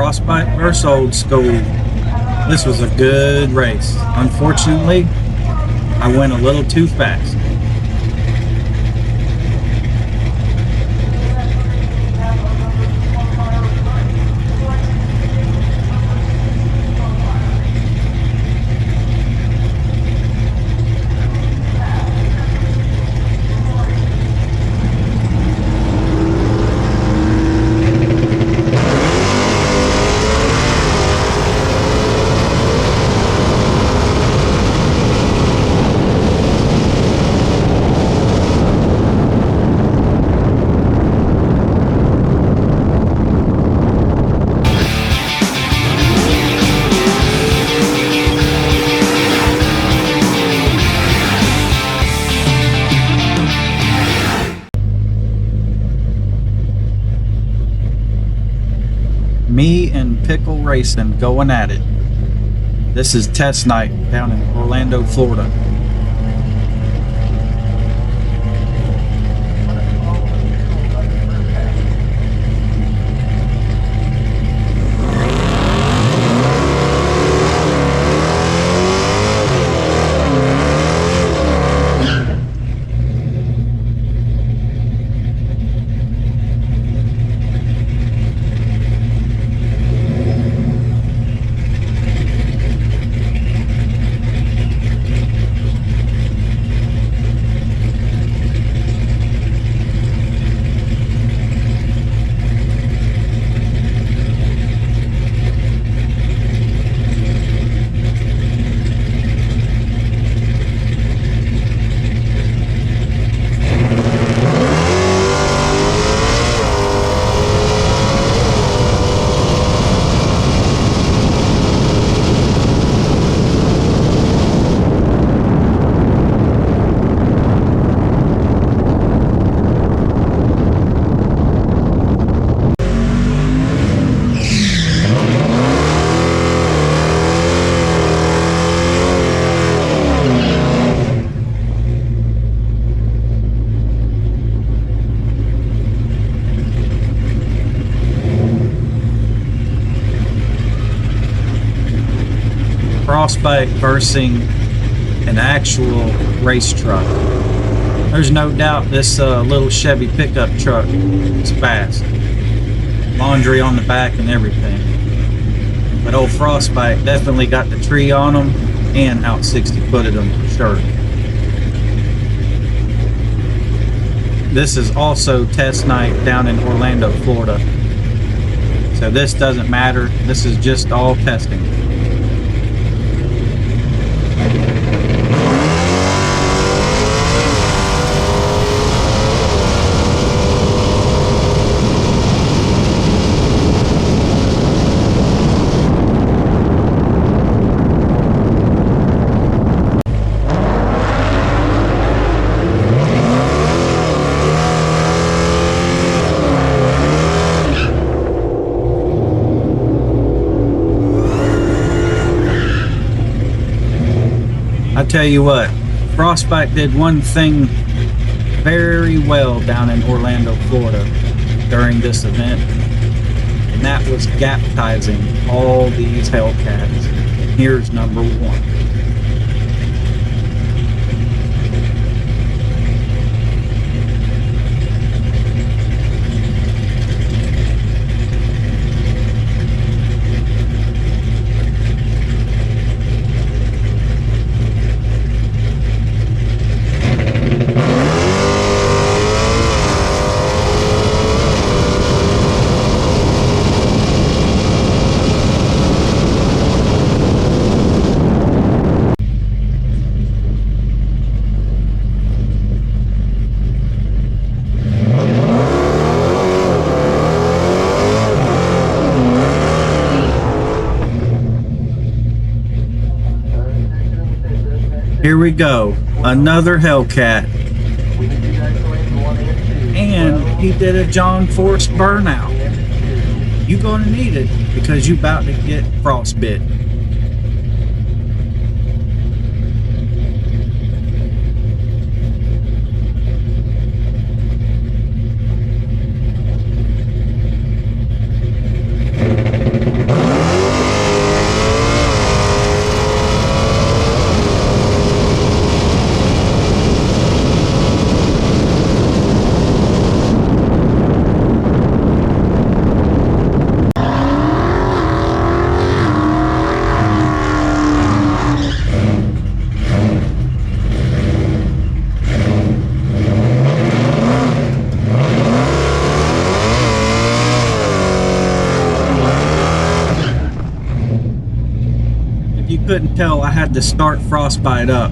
Frostbite versus Old School. This was a good race. Unfortunately, I went a little too fast. Me and Pickle Racing going at it. This is test night down in Orlando, Florida. Frostbite versus an actual race truck. There's no doubt this little Chevy pickup truck is fast. Laundry on the back and everything. But old Frostbite definitely got the tree on them and out 60-footed them for sure. This is also test night down in Orlando, Florida. So this doesn't matter. This is just all testing. I tell you what, Frostbite did one thing very well down in Orlando, Florida during this event, and that was baptizing all these Hellcats. Here's number one. Here we go, another Hellcat. And he did a John Force burnout. You're gonna need it because you about to get frostbit. couldn't tell, I had to start Frostbite up.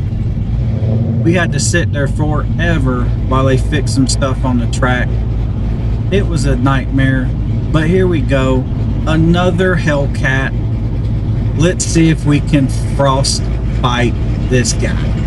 We had to sit there forever while they fixed some stuff on the track. It was a nightmare, but here we go. Another Hellcat. Let's see if we can Frostbite this guy.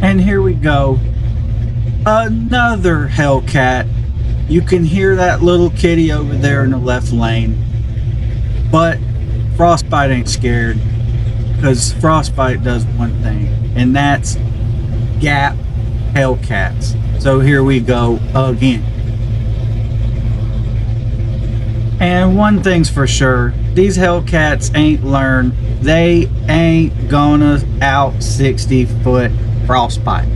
And here we go, another Hellcat. You can hear that little kitty over there in the left lane, but Frostbite ain't scared, because Frostbite does one thing, and that's gap Hellcats. So here we go again. And one thing's for sure, these Hellcats ain't learned. They ain't gonna out 60-foot Frostbite.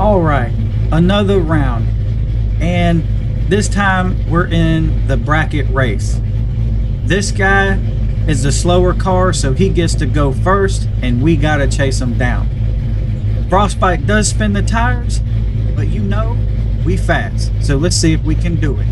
Alright, another round, and this time we're in the bracket race. This guy is the slower car, so he gets to go first, and we gotta chase him down. Frostbite does spin the tires, but you know, we fast, so let's see if we can do it.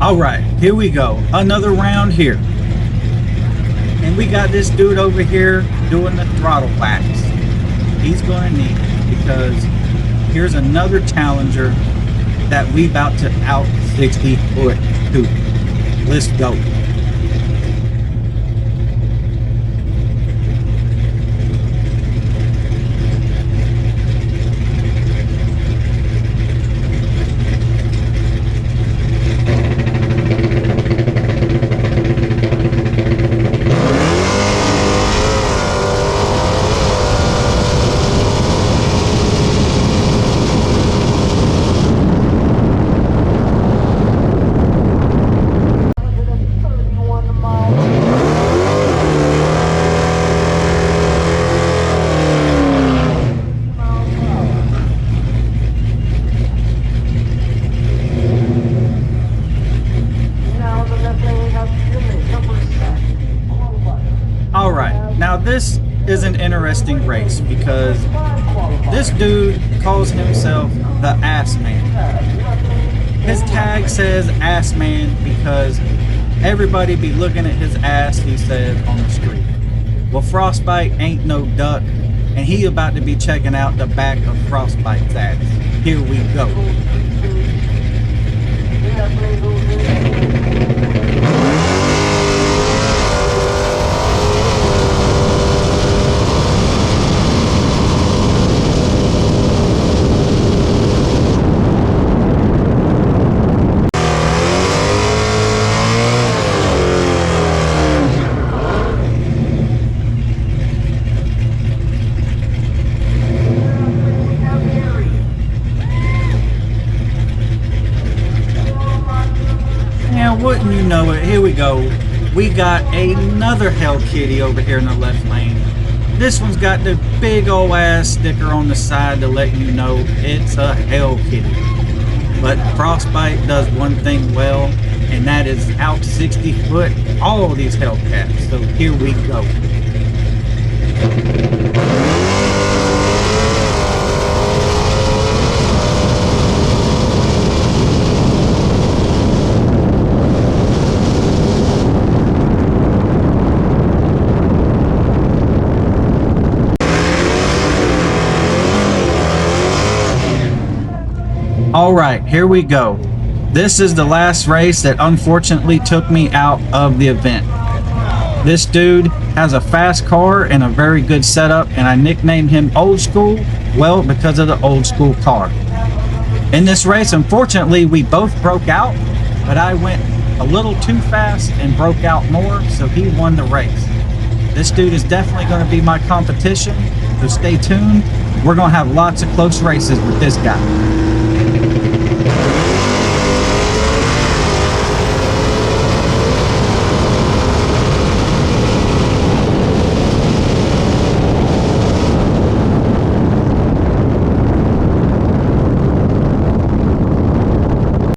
Alright, here we go. Another round here. And we got this dude over here doing the throttle wax. He's gonna need it, because here's another challenger that we about to out 60-foot to. Let's go. Alright, now this is an interesting race, because this dude calls himself the Assman. His tag says Assman because everybody be looking at his ass, he said, on the street. Well, Frostbite ain't no duck, and he about to be checking out the back of Frostbite's ass. Here we go. we go. We got another Hell Kitty over here in the left lane. This one's got the big old ass sticker on the side to let you know it's a Hell Kitty. But Frostbite does one thing well, and that is out 60 foot all of these Hellcats. So here we go. All right, here we go. This is the last race that unfortunately took me out of the event. This dude has a fast car and a very good setup, and I nicknamed him Old School, well, because of the old school car. In this race, unfortunately, we both broke out, but I went a little too fast and broke out more, so he won the race. This dude is definitely going to be my competition, so stay tuned. We're going to have lots of close races with this guy.